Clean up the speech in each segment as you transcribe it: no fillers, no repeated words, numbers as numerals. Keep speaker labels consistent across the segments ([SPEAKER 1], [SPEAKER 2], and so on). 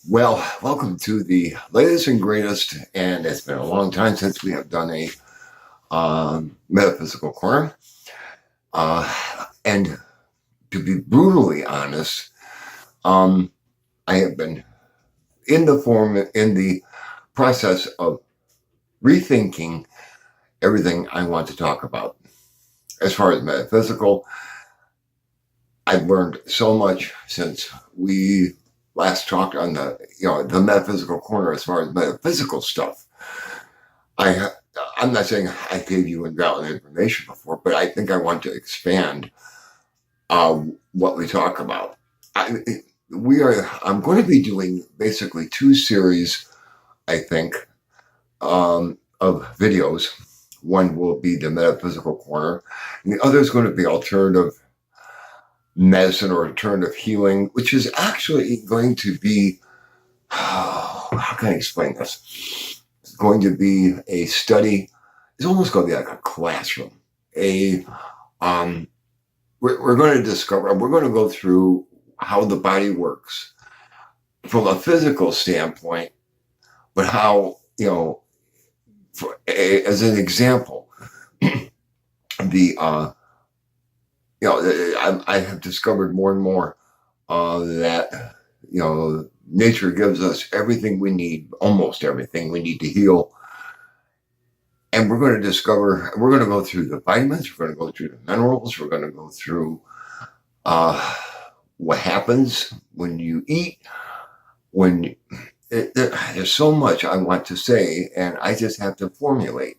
[SPEAKER 1] Well, welcome to the latest and greatest, and it's been a long time since we have done a metaphysical corner. And to be brutally honest, um, I have been in the process of rethinking everything I want to talk about. As far as metaphysical, I've learned so much since we last talked on the metaphysical corner as far as metaphysical stuff. I I'm not saying I gave you invalid information before, but I think I want to expand what we talk about. I, I'm going to be doing basically two series, I think, of videos. One will be the metaphysical corner, and the other is going to be alternative medicine or alternative healing, which is actually going to be, how can I explain this? It's going to be a study. It's almost going to be like a classroom. Um, we're going to discover, we're going to go through how the body works from a physical standpoint, but how, as an example, the, I have discovered more and more that, nature gives us everything we need, almost everything we need to heal. And we're going to go through the vitamins, we're going to go through the minerals, we're going to go through what happens when you eat, there's so much I want to say, and I just have to formulate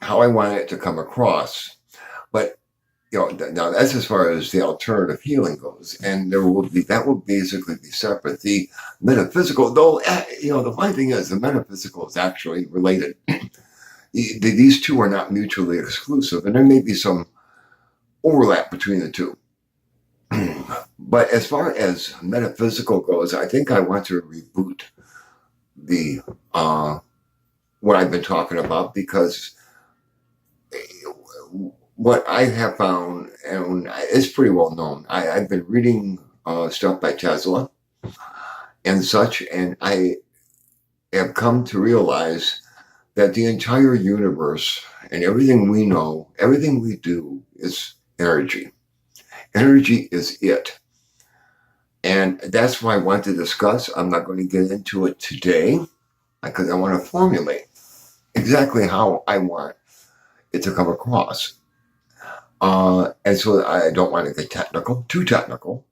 [SPEAKER 1] how I want it to come across. But now that's as far as the alternative healing goes, and that will basically be separate. The metaphysical, though, the funny thing is, the metaphysical is actually related. These two are not mutually exclusive, and there may be some overlap between the two. But as far as metaphysical goes, I think I want to reboot the what I've been talking about, because what I have found, and it's pretty well known, I've been reading stuff by Tesla and such, and I have come to realize that the entire universe and everything we know, everything we do is energy. Energy is it. And that's what I want to discuss. I'm not going to get into it today because I want to formulate exactly how I want it to come across. And so I don't want to get too technical,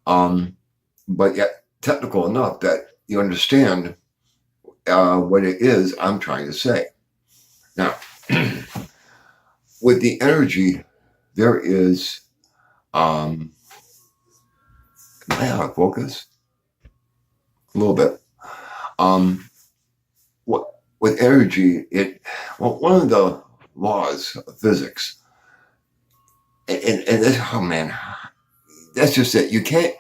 [SPEAKER 1] but yet technical enough that you understand what it is I'm trying to say. Now, with the energy, there is, am I out of focus? A little bit. With energy, one of the laws of physics, and this, oh man, that's just it.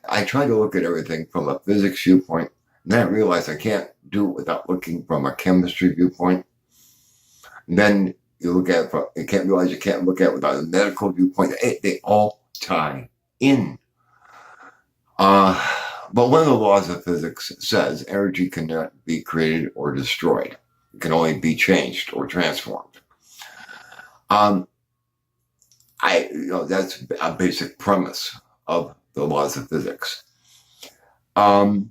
[SPEAKER 1] I try to look at everything from a physics viewpoint, and then I realize I can't do it without looking from a chemistry viewpoint. And then you can't look at it without a medical viewpoint. They all tie in. But one of the laws of physics says energy cannot be created or destroyed. It can only be changed or transformed. That's a basic premise of the laws of physics. I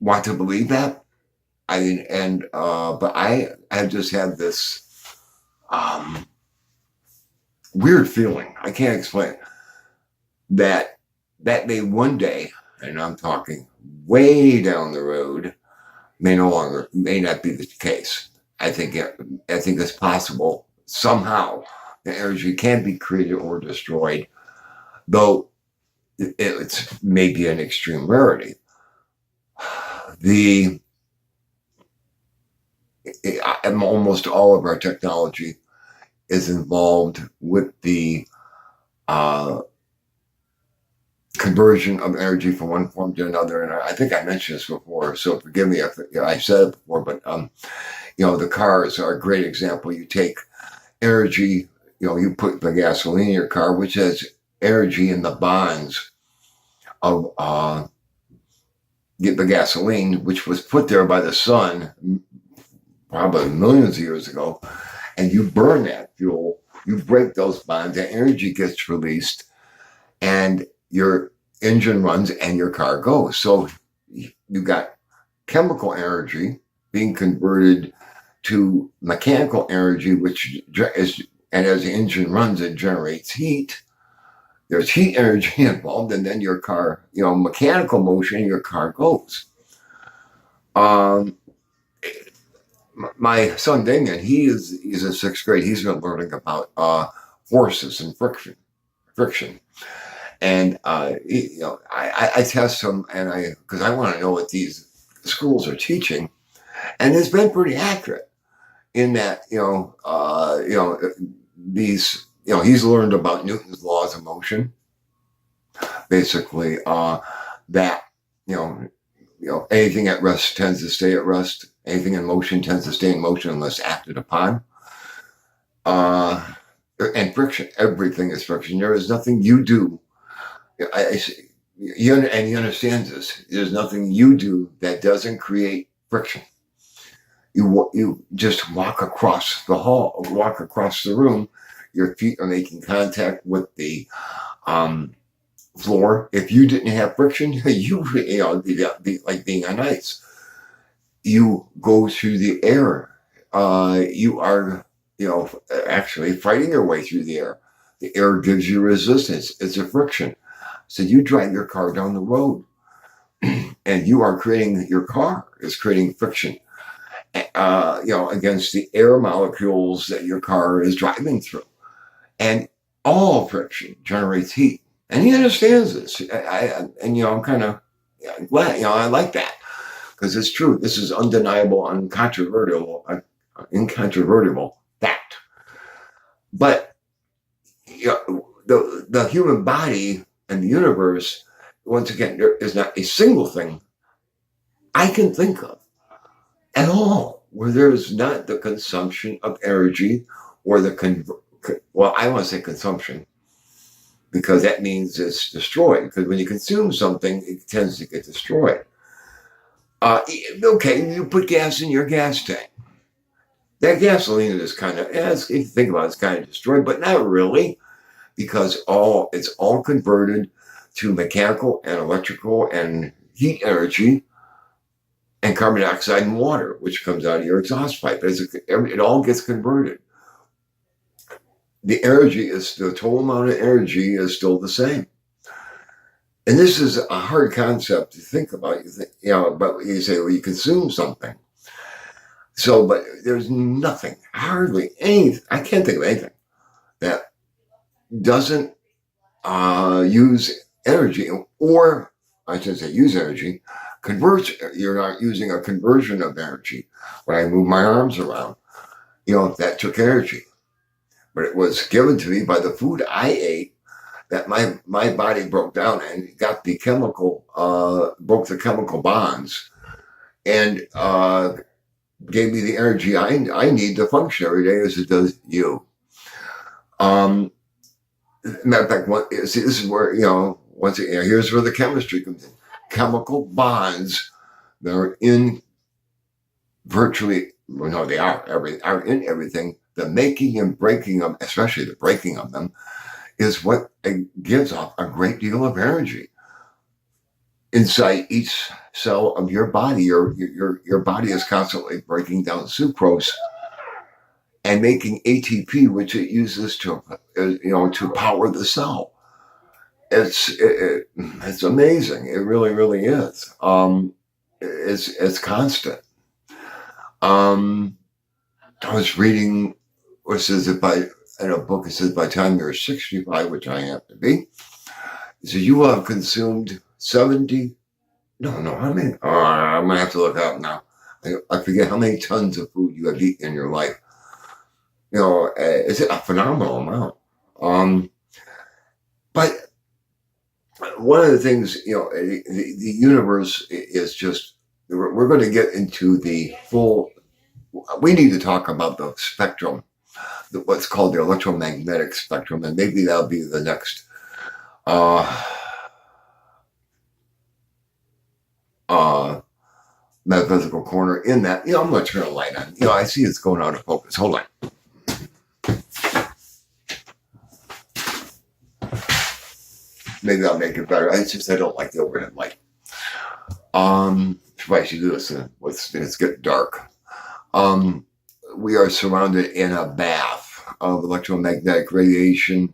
[SPEAKER 1] want to believe that. But I have just had this weird feeling. I can't explain that may one day, and I'm talking way down the road, may not be the case. I think it's possible somehow the energy can be created or destroyed, though it's maybe an extreme rarity. Almost all of our technology is involved with the conversion of energy from one form to another. And I think I mentioned this before, so forgive me if I said it before, but the cars are a great example. You take energy, you put the gasoline in your car, which has energy in the bonds of the gasoline, which was put there by the sun probably millions of years ago, and you burn that fuel, you break those bonds, that energy gets released, and your engine runs and your car goes. So you got chemical energy being converted to mechanical energy, which is, and as the engine runs, it generates heat. There's heat energy involved, and then your car, mechanical motion, your car goes. Um, my son Damien, he's in sixth grade. He's been learning about forces and friction, and I test him, and because I want to know what these schools are teaching, and it's been pretty accurate in that these he's learned about Newton's laws of motion, basically that anything at rest tends to stay at rest. Anything in motion tends to stay in motion unless acted upon. And friction, everything is friction. There is nothing you do. He understands this. There's nothing you do that doesn't create friction. You just walk across the hall, walk across the room. Your feet are making contact with the floor. If you didn't have friction, it'd be like being on ice. You go through the air. You are, actually fighting your way through the air. The air gives you resistance. It's a friction. So you drive your car down the road, and your car is creating friction, against the air molecules that your car is driving through. And all friction generates heat. And he understands this. I'm kind of glad, I like that, because it's true. This is undeniable, incontrovertible fact. But the human body and the universe, once again, there is not a single thing I can think of at all where there is not the consumption of energy, or I want to say consumption, because that means it's destroyed. Because when you consume something, it tends to get destroyed. Okay, you put gas in your gas tank. That gasoline is kind of, if you think about it, it's kind of destroyed, but not really, because it's all converted to mechanical and electrical and heat energy and carbon dioxide and water, which comes out of your exhaust pipe. It all gets converted. The total amount of energy is still the same. And this is a hard concept to think about. But you say, well, you consume something. So, but there's nothing, hardly anything, I can't think of anything that doesn't use energy, or I shouldn't say use energy, converts. You're not using a conversion of energy. When I move my arms around, that took energy. But it was given to me by the food I ate, that my body broke down and got the broke the chemical bonds, and gave me the energy I need to function every day as it does you. Matter of fact, this is where, once again, here's where the chemistry comes in. Chemical bonds that are in virtually, they are in everything. The making and breaking of, especially the breaking of them, is what gives off a great deal of energy inside each cell of your body. Your body is constantly breaking down sucrose and making ATP, which it uses to power the cell. It's amazing. It really, really is. It's constant. I was reading, what says it in a book, it says by the time you're 65, which I have to be, it says you will have consumed 70, how many? I'm going to have to look up now. I forget how many tons of food you have eaten in your life. It's a phenomenal amount. But one of the things, the universe is just, we're going to get into the full, we need to talk about the spectrum, what's called the electromagnetic spectrum, and maybe that'll be the next Metaphysical Corner in that, I'm going to turn a light on. I see it's going out of focus. Hold on. Maybe I'll make it better. It's just I don't like the overhead light. If I should do this, it's getting dark. We are surrounded in a bath of electromagnetic radiation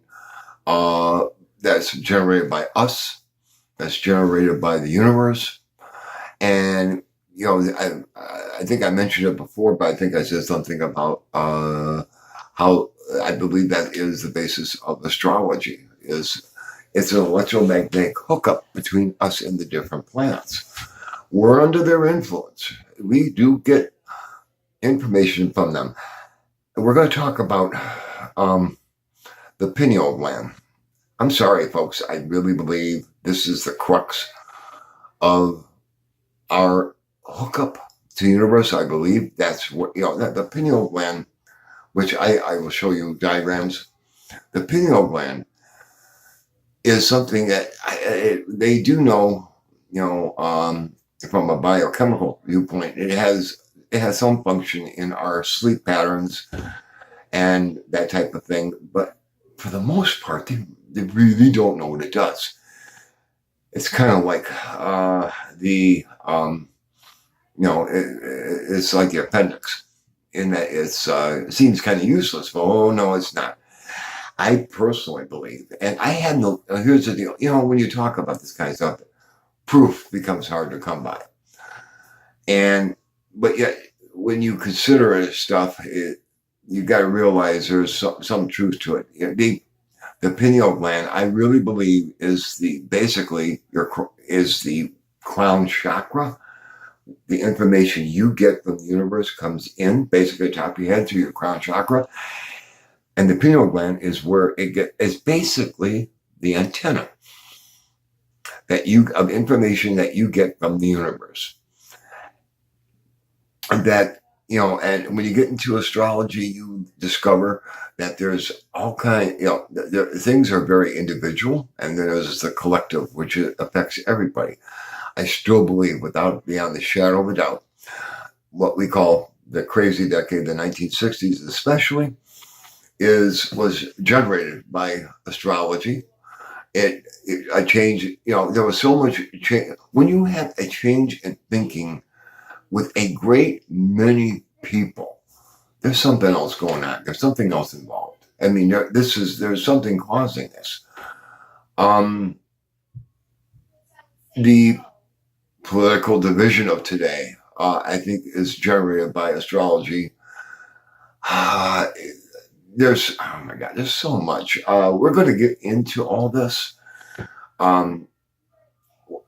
[SPEAKER 1] that's generated by us, that's generated by the universe. And, I think I mentioned it before, but I think I said something about how I believe that is the basis of astrology. It's an electromagnetic hookup between us and the different planets. We're under their influence. We do get information from them. And we're going to talk about the pineal gland. I'm sorry, folks. I really believe this is the crux of our hookup to the universe. I believe that's what, the pineal gland, which I will show you diagrams. The pineal gland is something that they do know, from a biochemical viewpoint, it has some function in our sleep patterns and that type of thing. But for the most part, they really don't know what it does. It's kind of like it's like the appendix in that it seems kind of useless. But no, it's not. I personally believe, and I had no. Here's the deal. When you talk about this kind of stuff, proof becomes hard to come by. But yet, when you consider it stuff, you got to realize there's some truth to it. The pineal gland, I really believe, is the crown chakra. The information you get from the universe comes in basically top of your head through your crown chakra. And the pineal gland is where it's basically the antenna of information that you get from the universe. That, and when you get into astrology, you discover that there's all kinds, things are very individual, and then there's the collective, which affects everybody. I still believe, beyond the shadow of a doubt, what we call the crazy decade, the 1960s especially, was generated by astrology. A change, there was so much change. When you have a change in thinking with a great many people, there's something else going on. There's something else involved. I mean, there's something causing this. The political division of today, I think, is generated by astrology. There's so much. We're going to get into all this. I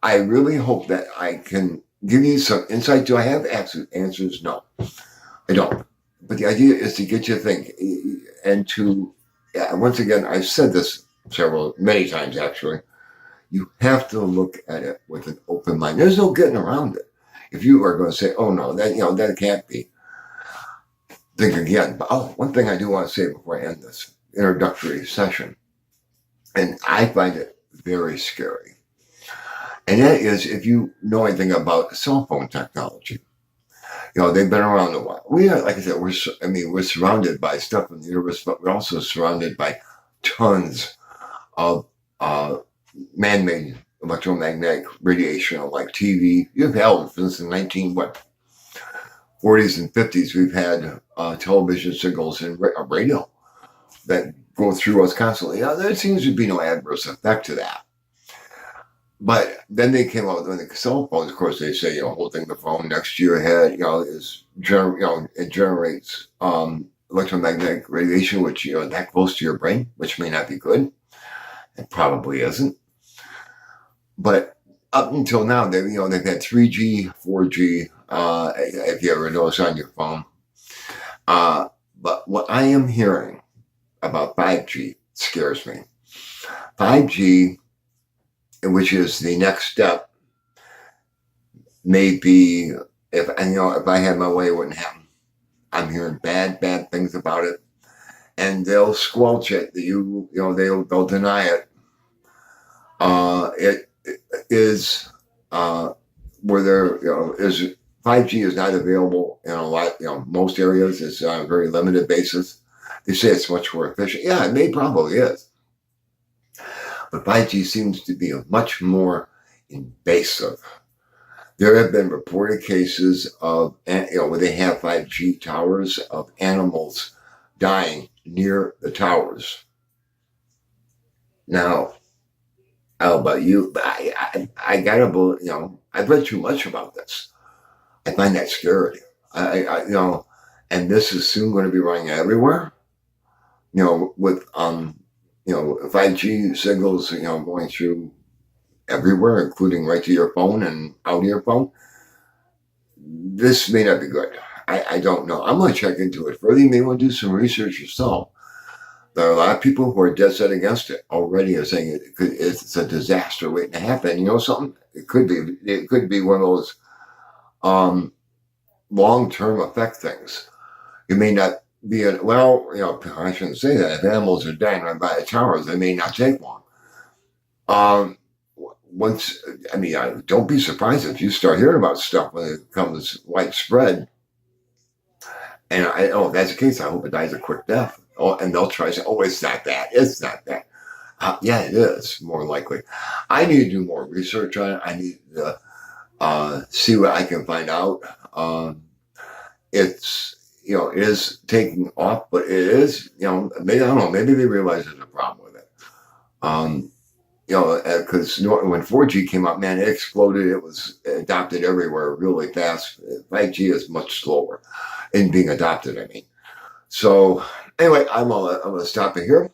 [SPEAKER 1] really hope that I can give you some insight. Do I have answers? No, I don't. But the idea is to get you to think and once again, I've said this many times actually, you have to look at it with an open mind. There's no getting around it. If you are going to say, oh no, that can't be, think again. But one thing I do want to say before I end this introductory session, and I find it very scary, and that is if you know anything about cell phone technology. They've been around a while. We are, like I said, we're surrounded by stuff in the universe, but we're also surrounded by tons of man-made electromagnetic radiation, like TV. You've had, since the 40s and 50s, we've had television signals and radio that go through us constantly. There seems to be no adverse effect to that. But then they came out with the cell phones. Of course, they say, holding the phone next to your head, it generates electromagnetic radiation, which, that close to your brain, which may not be good. It probably isn't. But up until now, they've had 3G, 4G, if you ever notice on your phone. But what I am hearing about 5G scares me. 5G, which is the next step, may be, if I had my way, it wouldn't happen. I'm hearing bad things about it, and they'll squelch it. They'll deny it. It is where there is 5G is not available in a lot, most areas. It's on a very limited basis. They say it's much more efficient. Yeah, it may probably is. But 5G seems to be much more invasive. There have been reported cases of, where they have 5G towers of animals dying near the towers. Now, how about you? I gotta believe, I've read too much about this. I find that scary. And this is soon going to be running everywhere. With 5G signals, going through everywhere, including right to your phone and out of your phone. This may not be good. I don't know. I'm going to check into it further. You may want to do some research yourself. There are a lot of people who are dead set against it already, are saying it's a disaster waiting to happen. You know something? It could be one of those long-term effect things. It may not be I shouldn't say that. If animals are dying right by the towers, they may not take long. Don't be surprised if you start hearing about stuff when it becomes widespread. And that's the case. I hope it dies a quick death. Oh, and they'll try to say, it's not that. It's not that. Yeah, it is more likely. I need to do more research on it. I need to see what I can find out. It is taking off, but it is, maybe, I don't know, maybe they realize there's a problem with it. Because when 4G came out, man, it exploded. It was adopted everywhere really fast. 5G is much slower in being adopted, I mean. So anyway, I'm going to stop it here.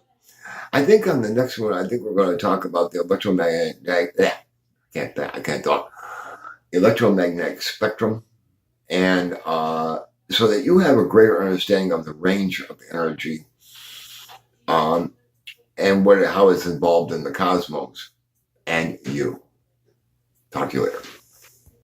[SPEAKER 1] I think on the next one, I think we're going to talk about the electromagnetic spectrum, and so that you have a greater understanding of the range of energy, and how it's involved in the cosmos and you. Talk to you later.